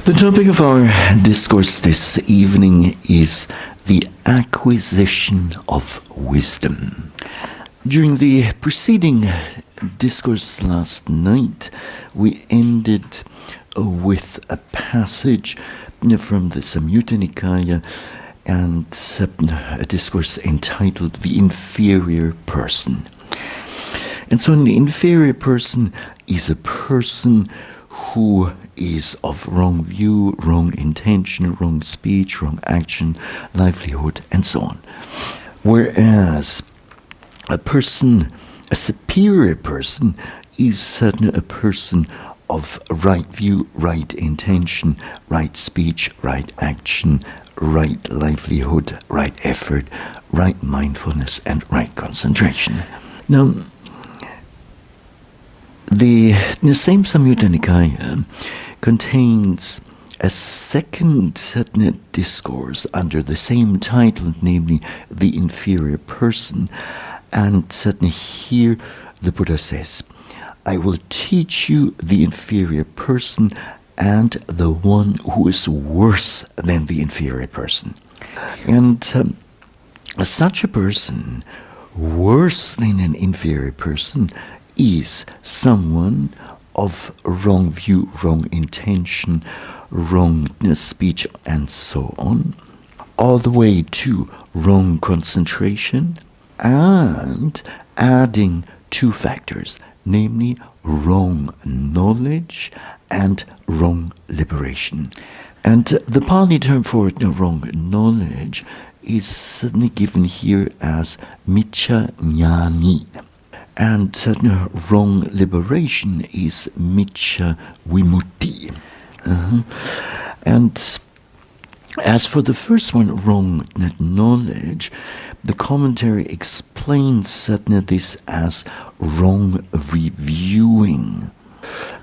The topic of our discourse this evening is the acquisition of wisdom. During the preceding discourse last night, we ended with a passage from the Samyutta Nikaya and a discourse entitled The Inferior Person. And so an inferior person is a person who is of wrong view, wrong intention, wrong speech, wrong action, livelihood, and so on. Whereas a superior person, is certainly a person of right view, right intention, right speech, right action, right livelihood, right effort, right mindfulness, and right concentration. Now, the same Samyutta Nikaya contains a second discourse under the same title, namely the inferior person. And certainly here the Buddha says, I will teach you the inferior person and the one who is worse than the inferior person. And such a person, worse than an inferior person, is someone of wrong view, wrong intention, wrong speech, and so on, all the way to wrong concentration, and adding two factors, namely wrong knowledge and wrong liberation. And the Pali term for wrong knowledge is certainly given here as miccha jnani. And wrong liberation is miccha vimutti. And as for the first one, wrong knowledge, the commentary explains this as wrong reviewing.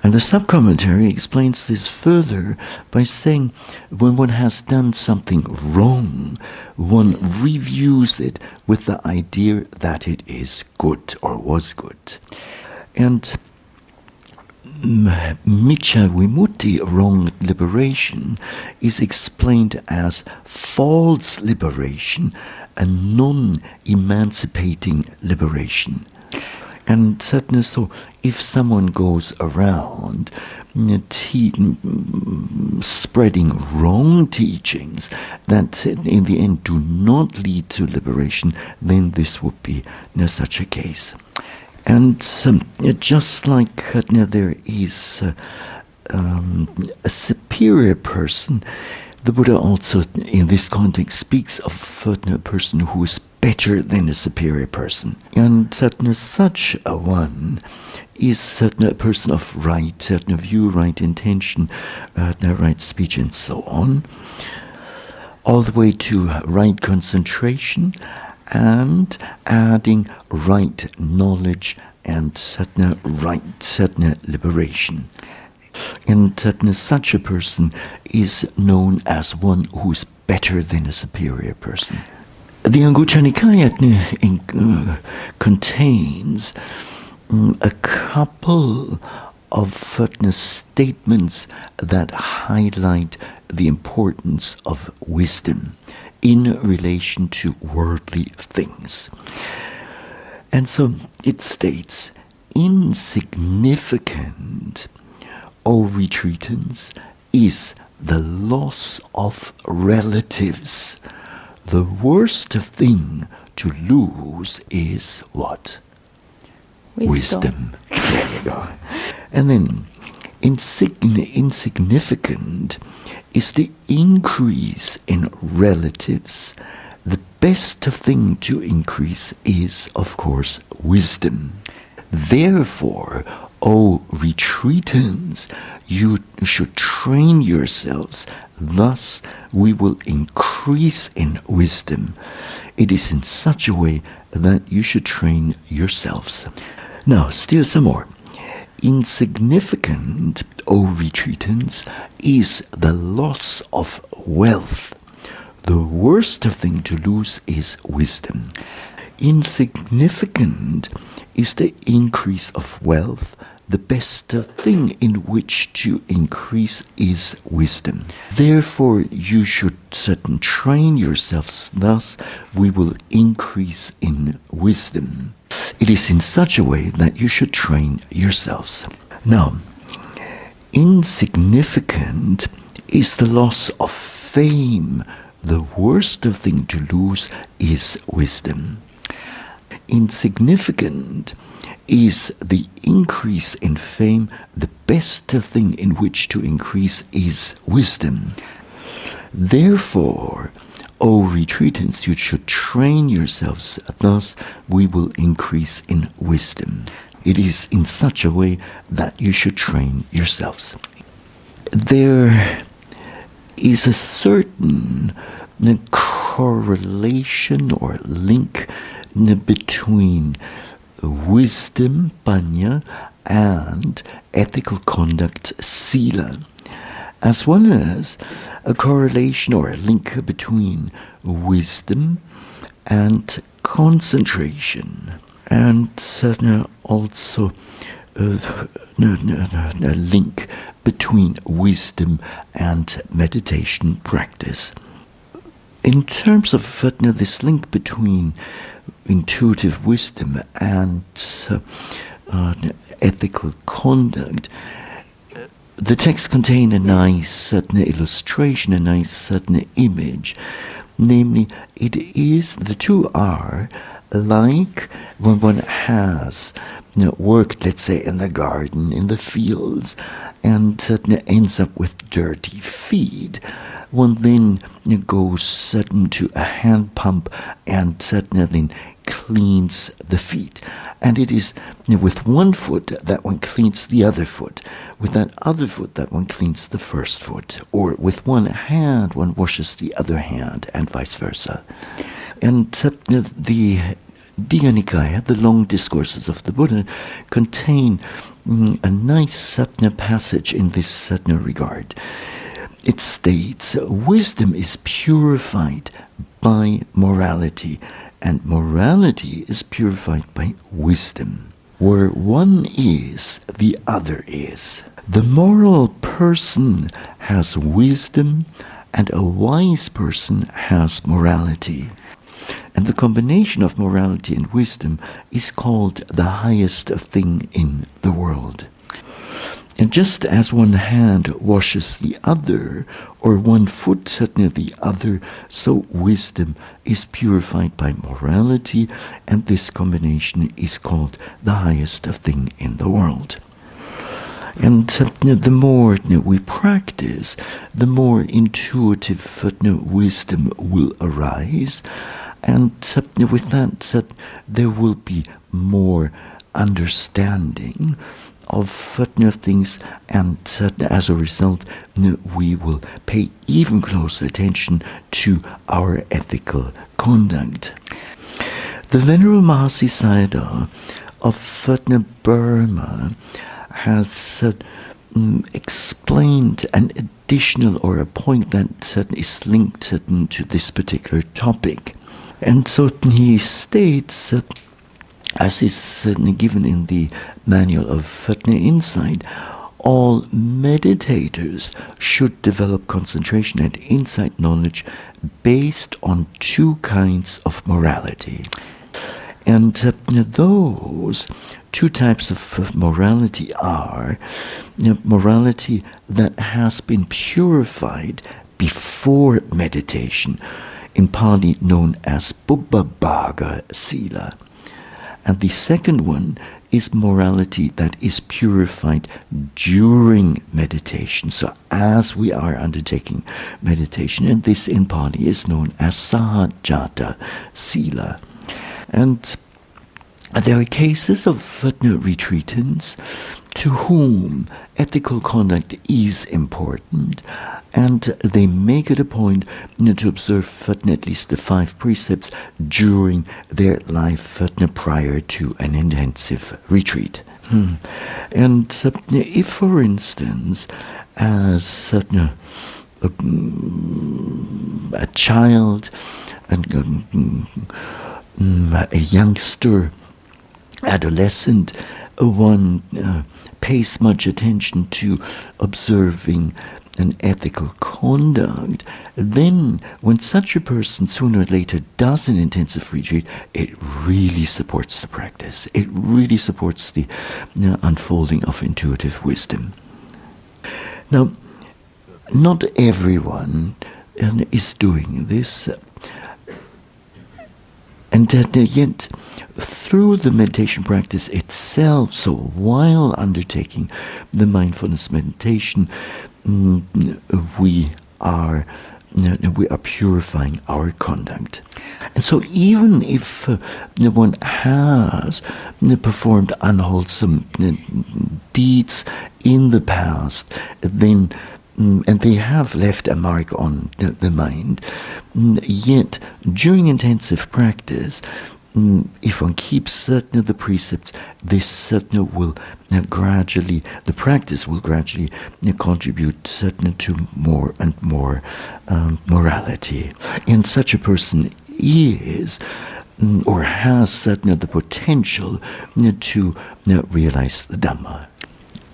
And the sub-commentary explains this further by saying when one has done something wrong, one reviews it with the idea that it is good or was good. And miccha vimutti, wrong liberation, is explained as false liberation, a non-emancipating liberation. And certainly so, if someone goes around spreading wrong teachings that in the end do not lead to liberation, then this would be such a case. And just like there is a superior person, the Buddha also in this context speaks of a person who is better than a superior person. And such a one is a person of right view, right intention, right speech, and so on, all the way to right concentration and adding right knowledge and right liberation. And such a person is known as one who is better than a superior person. The Anguttara Nikaya contains a couple of statements that highlight the importance of wisdom in relation to worldly things. And so it states, insignificant, O retreatants, is the loss of relatives. The worst thing to lose is what? Wisdom. There you go. And then, insignificant is the increase in relatives. The best thing to increase is, of course, wisdom. Therefore, O retreatants, you should train yourselves. Thus we will increase in wisdom. It is in such a way that you should train yourselves. Now, still some more. Insignificant, O retreatants, is the loss of wealth. The worst thing to lose is wisdom. Insignificant is the increase of wealth. the best thing in which to increase is wisdom. Therefore, you should train yourselves, thus we will increase in wisdom. It is in such a way that you should train yourselves. Now, insignificant is the loss of fame. The worst thing to lose is wisdom. Insignificant is the increase in fame. The best thing in which to increase is wisdom. Therefore, O retreatants, you should train yourselves, thus we will increase in wisdom. It is in such a way that you should train yourselves. There is a certain correlation or link between wisdom, panya, and ethical conduct, sila, as well as a correlation or a link between wisdom and concentration, and also a link between wisdom and meditation practice. In terms of this link between intuitive wisdom and ethical conduct, the text contains a nice illustration, a nice image. Namely, the two are like when one has worked, let's say, in the garden, in the fields, and ends up with dirty feet. One then goes to a hand pump and then cleans the feet. And it is with one foot that one cleans the other foot, with that other foot that one cleans the first foot, or with one hand one washes the other hand, and vice versa. And the Digha Nikaya, the long discourses of the Buddha, contain a nice passage in this regard. It states, wisdom is purified by morality, and morality is purified by wisdom. Where one is, the other is. The moral person has wisdom, and a wise person has morality. And the combination of morality and wisdom is called the highest thing in the world. And just as one hand washes the other, or one foot the other, so wisdom is purified by morality, and this combination is called the highest thing in the world. And the more we practice, the more intuitive wisdom will arise, and with that there will be more understanding of things, and as a result we will pay even closer attention to our ethical conduct. The Venerable Mahasi Sayadaw of Burma has explained an additional or a point that is linked to this particular topic. And so he states, as is given in the Manual of Insight, all meditators should develop concentration and insight knowledge based on two kinds of morality. And those two types of morality are morality that has been purified before meditation, in Pali known as Bubbabhaga Sila. And the second one is morality that is purified during meditation. So as we are undertaking meditation, and this in Pali is known as Sahajata Sila. And there are cases of retreatants to whom ethical conduct is important, and they make it a point to observe at least the 5 precepts during their life prior to an intensive retreat. And if, for instance, as a child and a youngster, adolescent, one pays much attention to observing an ethical conduct, then when such a person sooner or later does an intensive retreat, it really supports the practice. It really supports the unfolding of intuitive wisdom. Now, not everyone is doing this, and yet through the meditation practice itself, so while undertaking the mindfulness meditation, we are purifying our conduct. And so even if one has performed unwholesome deeds in the past, then and they have left a mark on the mind, yet during intensive practice, if one keeps the precepts, this will gradually, the practice will gradually contribute to more and more morality. And such a person is or has the potential to realize the Dhamma.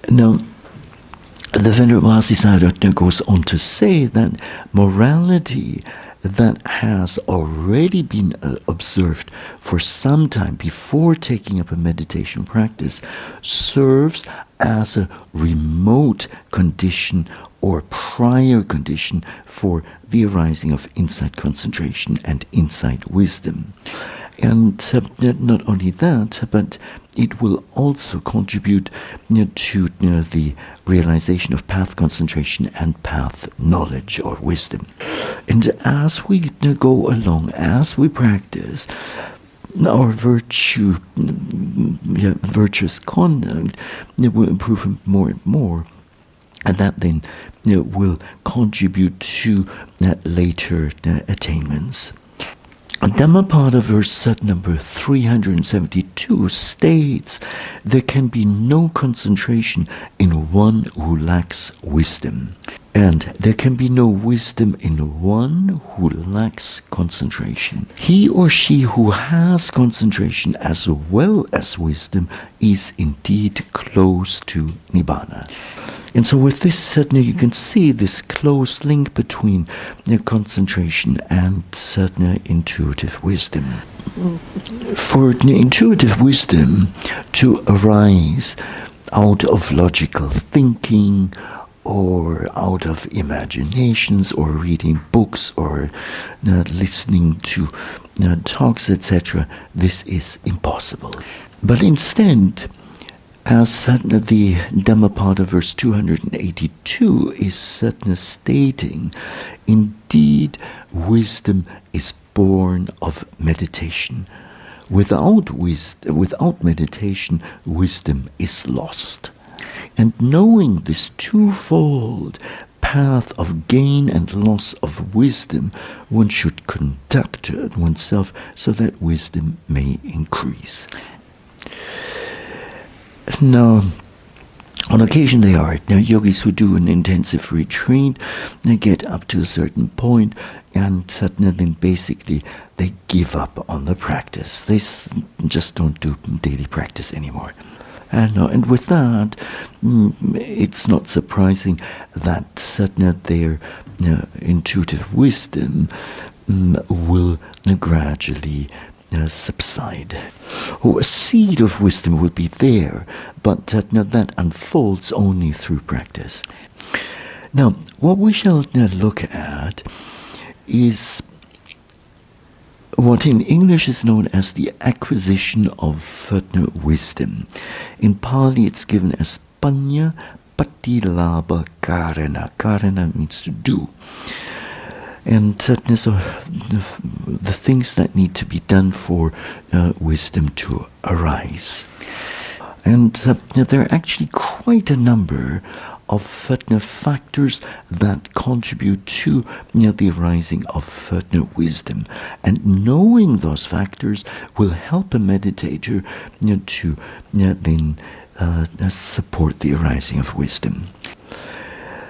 Now, the Venerable Asisarata goes on to say that morality that has already been observed for some time before taking up a meditation practice serves as a remote condition or prior condition for the arising of insight concentration and insight wisdom. And not only that, but it will also contribute to the realization of path concentration and path knowledge or wisdom. And as we go along, as we practice our virtuous conduct, it will improve more and more. And that then will contribute to later attainments. Dhammapada verse number 372 states, there can be no concentration in one who lacks wisdom, and there can be no wisdom in one who lacks concentration. He or she who has concentration as well as wisdom is indeed close to Nibbana. And so with this, certainly you can see this close link between concentration and certain intuitive wisdom. For intuitive wisdom to arise out of logical thinking or out of imaginations or reading books or listening to talks, etc., this is impossible. But instead, as the Dhammapada verse 282 is stating, indeed wisdom is born of meditation. Without meditation, wisdom is lost. And knowing this twofold path of gain and loss of wisdom, one should conduct oneself so that wisdom may increase. Now, on occasion there are yogis who do an intensive retreat, they get up to a certain point, and then basically they give up on the practice. They just don't do daily practice anymore. And with that, it's not surprising that their intuitive wisdom will gradually subside. A seed of wisdom will be there, but that unfolds only through practice. Now, what we shall look at is what in English is known as the acquisition of wisdom. In Pali it's given as panya patilabha karana. Karana means to do. And so the things that need to be done for wisdom to arise. And there are actually quite a number of factors that contribute to the arising of wisdom. And knowing those factors will help a meditator to then support the arising of wisdom.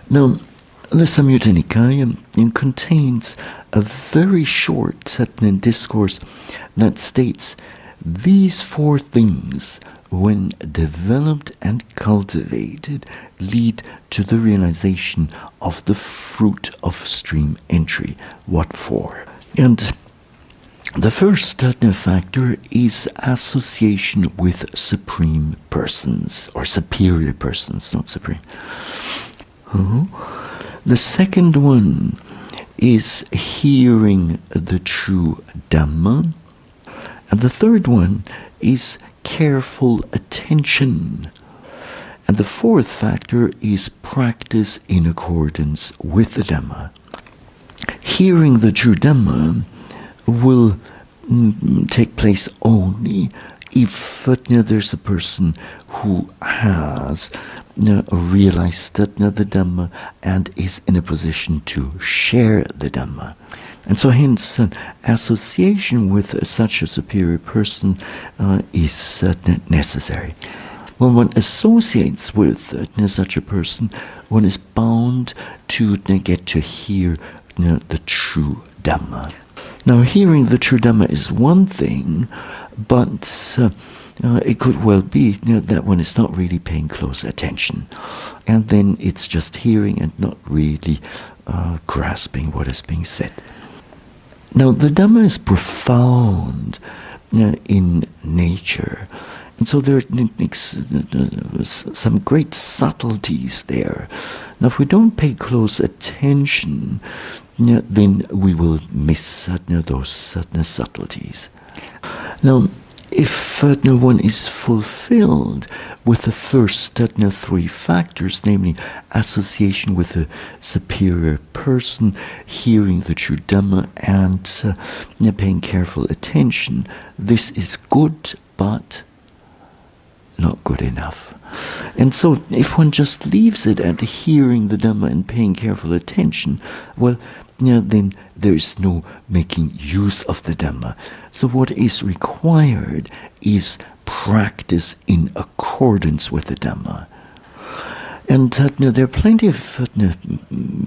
Now, the Samyutta Nikaya contains a very short discourse that states these four things when developed and cultivated, lead to the realization of the fruit of stream entry. What for? And the first factor is association with supreme persons, or superior persons, not supreme. The second one is hearing the true Dhamma. And the third one is careful attention. And the fourth factor is practice in accordance with the Dhamma. Hearing the true Dhamma will take place only if there's a person who has realized the Dhamma and is in a position to share the Dhamma. And so hence association with such a superior person is necessary. When one associates with such a person, one is bound to get to hear the true Dhamma. Now, hearing the true Dhamma is one thing, but it could well be that one is not really paying close attention. And then it's just hearing and not really grasping what is being said. Now, the Dhamma is profound in nature. And so there are some great subtleties there. Now, if we don't pay close attention, then we will miss those subtleties. Now, if one is fulfilled with the first three factors, namely association with a superior person, hearing the true Dhamma, and paying careful attention, this is good, but not good enough. And so if one just leaves it at hearing the Dhamma and paying careful attention, well, then there is no making use of the Dhamma. So what is required is practice in accordance with the Dhamma. And there are plenty of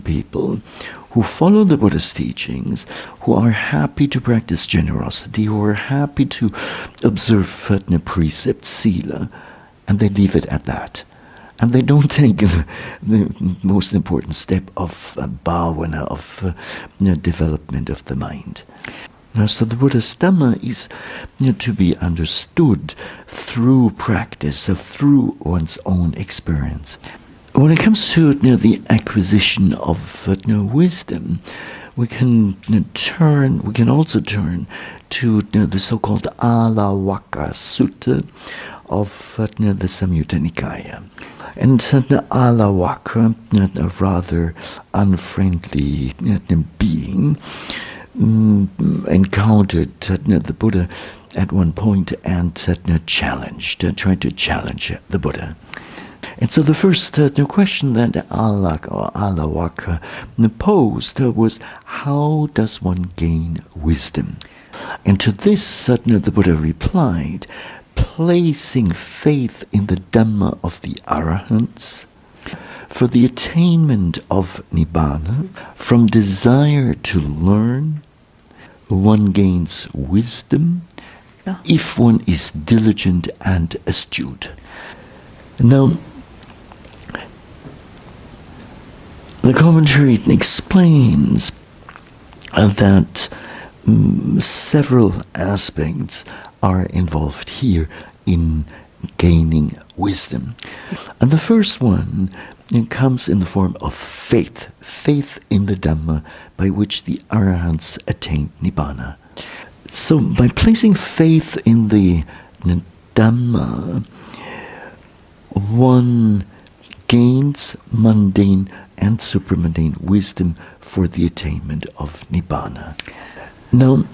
people who follow the Buddha's teachings, who are happy to practice generosity, who are happy to observe precept, sila, and they leave it at that. And they don't take the most important step of bhavana, of development of the mind. Now, so the Buddha's Dhamma is to be understood through practice, so through one's own experience. When it comes to the acquisition of wisdom, we can also turn to the so-called Alavaka Sutta of the Samyutta Nikaya. And the Alavaka, a rather unfriendly being, encountered the Buddha at one point and tried to challenge the Buddha. And so the first question that Alavaka posed was, how does one gain wisdom? And to this the Buddha replied, placing faith in the Dhamma of the Arahants, for the attainment of Nibbana, from desire to learn, one gains wisdom if one is diligent and astute. Now, the commentary explains that several aspects are involved here in gaining wisdom. And the first one comes in the form of faith in the Dhamma by which the Arahants attain Nibbana. So by placing faith in the Dhamma, one gains mundane and supramundane wisdom for the attainment of Nibbana. Now,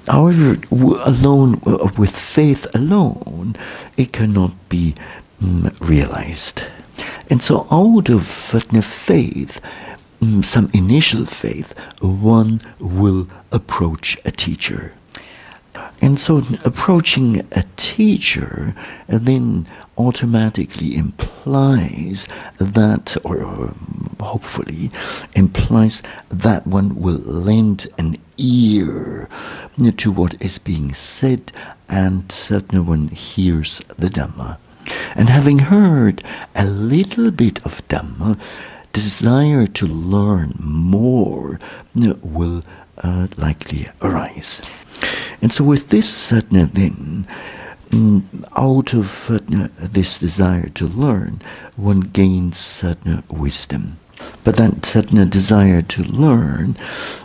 however, with faith alone, it cannot be realized. And so out of faith, some initial faith, one will approach a teacher. And so approaching a teacher then automatically implies that, or hopefully implies that one will lend an ear to what is being said, and certainly one hears the Dhamma. And having heard a little bit of Dhamma, desire to learn more will likely arise. And so with this sadhana then, out of this desire to learn, one gains sadhana wisdom. But that sadhana desire to learn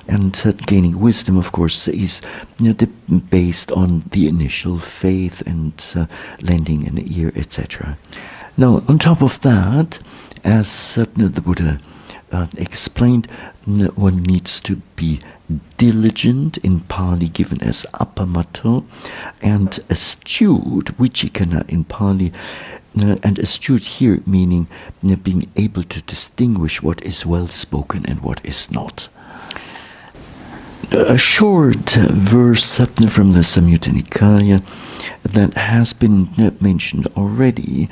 and gaining wisdom, of course, is based on the initial faith and lending an ear, etc. Now, on top of that, as the Buddha explained, one needs to be diligent, in Pali given as appamato, and astute, vichikana in Pali, and astute here meaning being able to distinguish what is well spoken and what is not. A short verse from the Samyutta Nikaya that has been mentioned already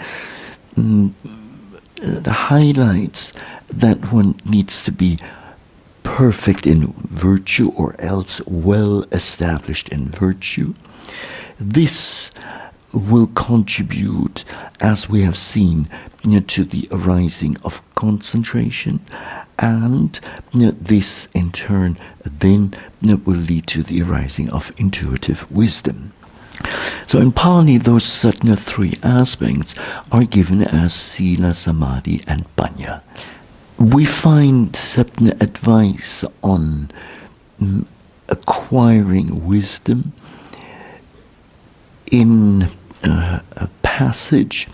highlights that one needs to be perfect in virtue or else well established in virtue. This will contribute, as we have seen, to the arising of concentration, and this in turn then will lead to the arising of intuitive wisdom. So in Pali, those sadhana three aspects are given as sila, samadhi, and panya. We find sadhana advice on acquiring wisdom in a passage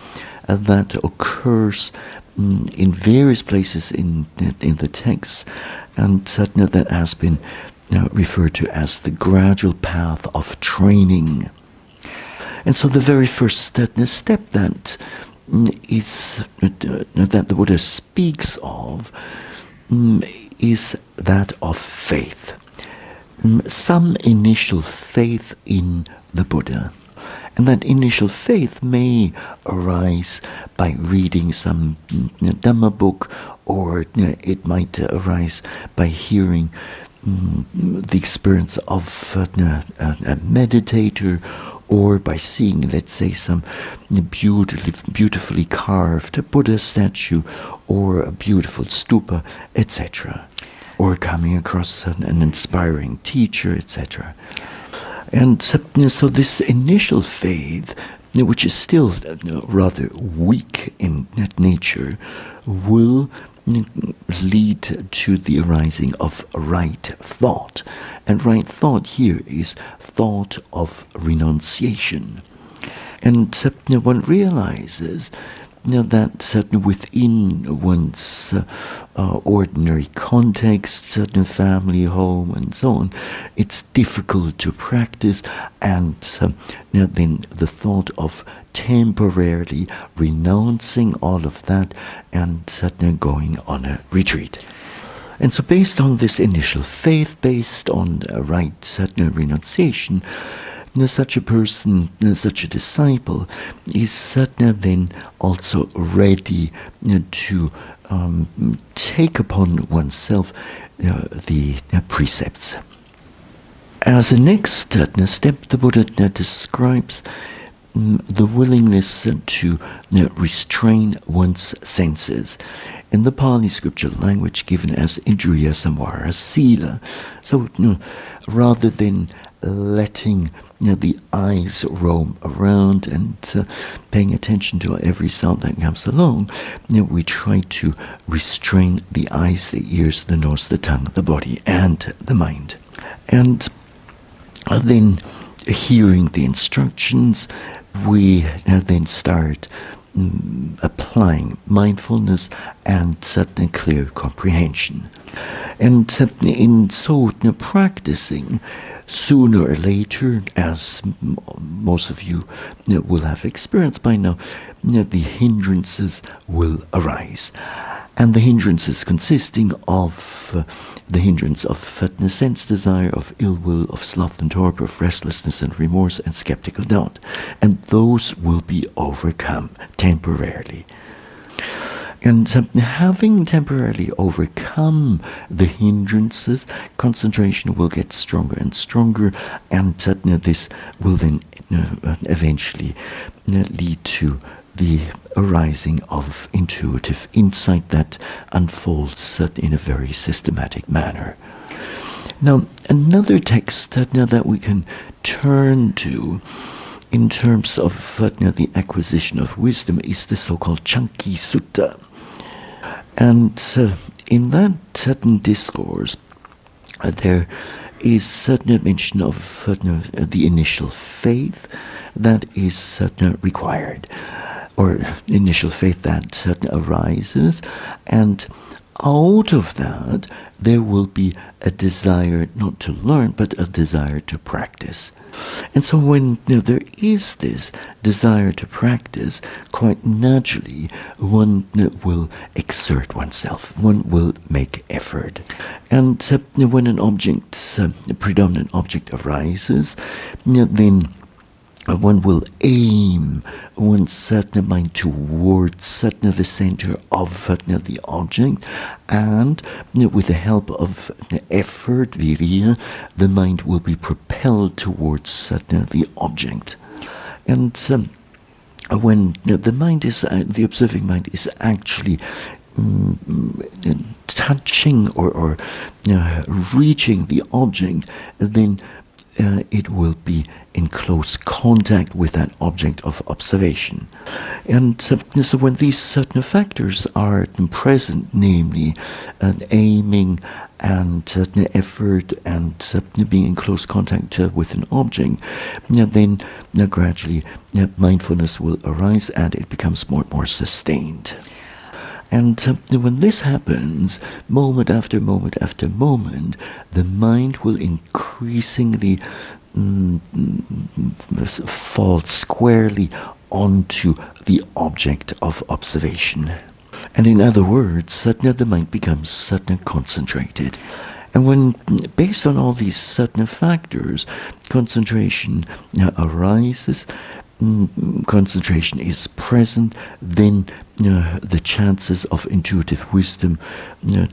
that occurs in various places in the text, and sadhana that has been referred to as the gradual path of training. And so the very first step that is that the Buddha speaks of is that of faith. Some initial faith in the Buddha. And that initial faith may arise by reading some Dhamma book, or it might arise by hearing the experience of a meditator, or by seeing, let's say, some beautifully carved Buddha statue or a beautiful stupa, etc. Or coming across an inspiring teacher, etc. And so this initial faith, which is still rather weak in nature, will lead to the arising of right thought. And right thought here is thought of renunciation. And one realizes that within one's ordinary context, certain family, home, and so on, it's difficult to practice, and then the thought of temporarily renouncing all of that and going on a retreat. And so based on this initial faith, based on the right renunciation, such a person, such a disciple, is then also ready to take upon oneself the precepts. As a next step, the Buddha describes the willingness to restrain one's senses. In the Pali scripture language given as Indriya Samvara Sila. So rather than letting the eyes roam around and paying attention to every sound that comes along, we try to restrain the eyes, the ears, the nose, the tongue, the body, and the mind. And then, hearing the instructions, we then start applying mindfulness and certain clear comprehension. And in so practicing, sooner or later, as most of you will have experienced by now, the hindrances will arise. And the hindrances consisting of the hindrance of fatness, sense desire, of ill will, of sloth and torpor, of restlessness and remorse, and skeptical doubt. And those will be overcome temporarily. And having temporarily overcome the hindrances, concentration will get stronger and stronger, and this will then eventually lead to the arising of intuitive insight that unfolds in a very systematic manner. Now, another text that we can turn to in terms of the acquisition of wisdom is the so-called Chanki Sutta. And in that certain discourse, there is certain mention of the initial faith that is required, or initial faith that arises, and out of that there will be a desire not to learn, but a desire to practice. And so when there is this desire to practice, quite naturally one will exert oneself, one will make effort. And when an object, a predominant object arises, then one will aim one's mind towards the center of the object, and with the help of effort, viriya, the mind will be propelled towards the object. And when the mind is, the observing mind is actually touching or reaching the object, then it will be in close contact with that object of observation. And so when these certain factors are present, namely aiming and certain effort and being in close contact with an object, then gradually mindfulness will arise and it becomes more and more sustained. And when this happens, moment after moment after moment, the mind will increasingly fall squarely onto the object of observation. And in other words, the mind becomes concentrated. And when, based on all these certain factors, concentration arises, concentration is present, then the chances of intuitive wisdom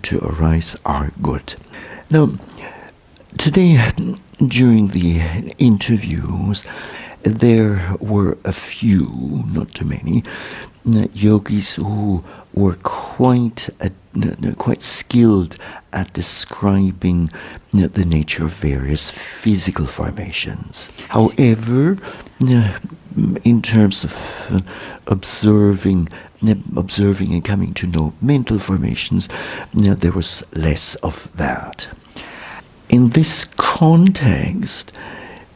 to arise are good. Now, today, during the interviews, there were a few, not too many, yogis who were quite skilled at describing the nature of various physical formations. However, in terms of observing and coming to know mental formations, there was less of that. In this context,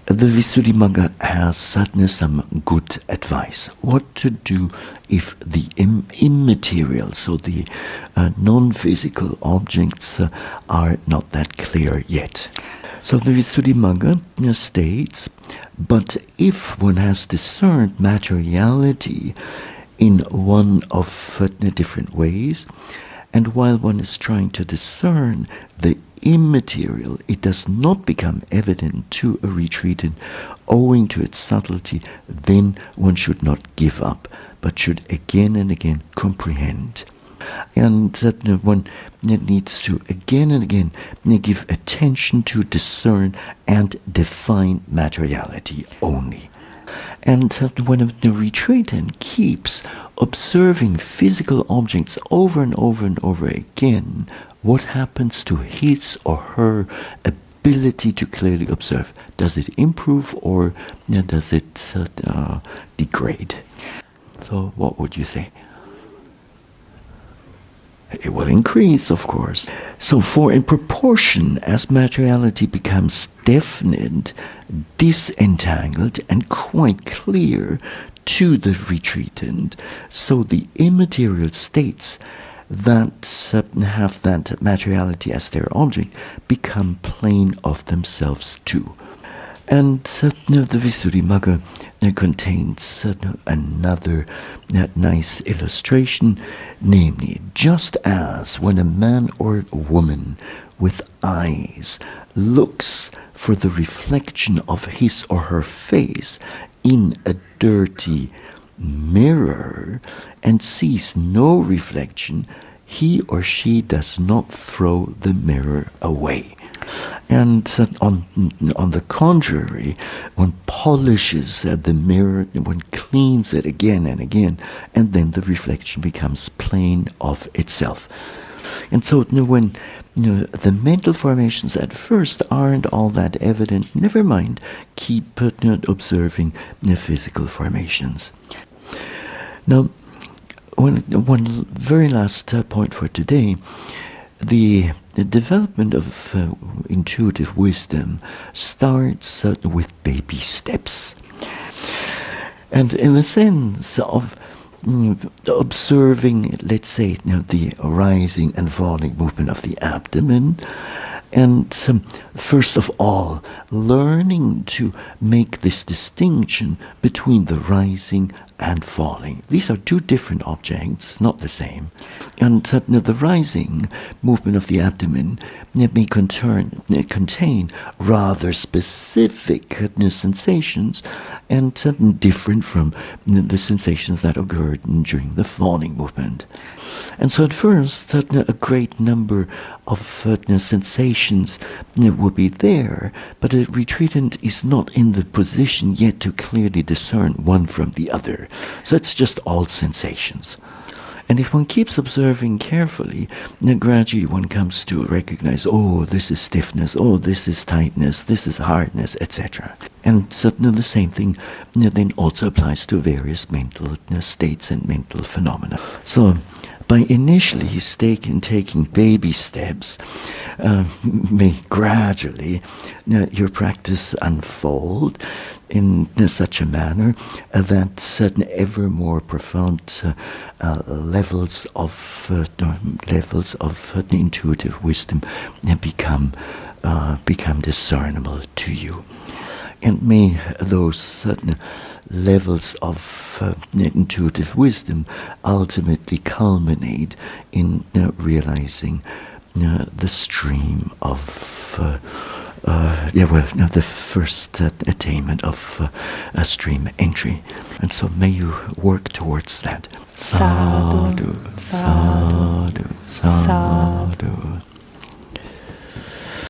the Visuddhimagga has certainly some good advice. What to do if the immaterial, so the non-physical objects are not that clear yet. So the Visuddhimagga states, but if one has discerned materiality in one of different ways, and while one is trying to discern the immaterial, it does not become evident to a retreatant owing to its subtlety, then one should not give up, but should again and again comprehend. And that one needs to again and again give attention to discern and define materiality only. And when the retreatant keeps observing physical objects over and over and over again, what happens to his or her ability to clearly observe? Does it improve or does it degrade? So what would you say? It will increase, of course. So for in proportion as materiality becomes definite, disentangled, and quite clear to the retreatant, so the immaterial states that have that materiality as their object become plain of themselves too. And the Visuddhimagga contains another nice illustration, namely, just as when a man or a woman with eyes looks for the reflection of his or her face in a dirty mirror and sees no reflection, he or she does not throw the mirror away. And on the contrary, one polishes the mirror, one cleans it again and again, and then the reflection becomes plain of itself. And so when the mental formations at first aren't all that evident, never mind, keep observing the physical formations. Now, one very last point for today, the development of intuitive wisdom starts with baby steps. And in the sense of observing, let's say, the rising and falling movement of the abdomen, and first of all, learning to make this distinction between the rising and falling. These are two different objects, not the same. And the rising movement of the abdomen may contain rather specific sensations, and different from the sensations that occurred during the falling movement. And so at first, a great number of sensations will be there, but a retreatant is not in the position yet to clearly discern one from the other. So it's just all sensations. And if one keeps observing carefully, then gradually one comes to recognize, oh, this is stiffness, oh, this is tightness, this is hardness, etc. And certainly the same thing then also applies to various mental states and mental phenomena. So by initially taking baby steps, may gradually your practice unfold in such a manner that certain ever more profound levels of intuitive wisdom become discernible to you. And may those certain levels of intuitive wisdom ultimately culminate in realizing the stream of the first attainment of a stream entry. And so may you work towards that. Sadhu, sadhu, sadhu.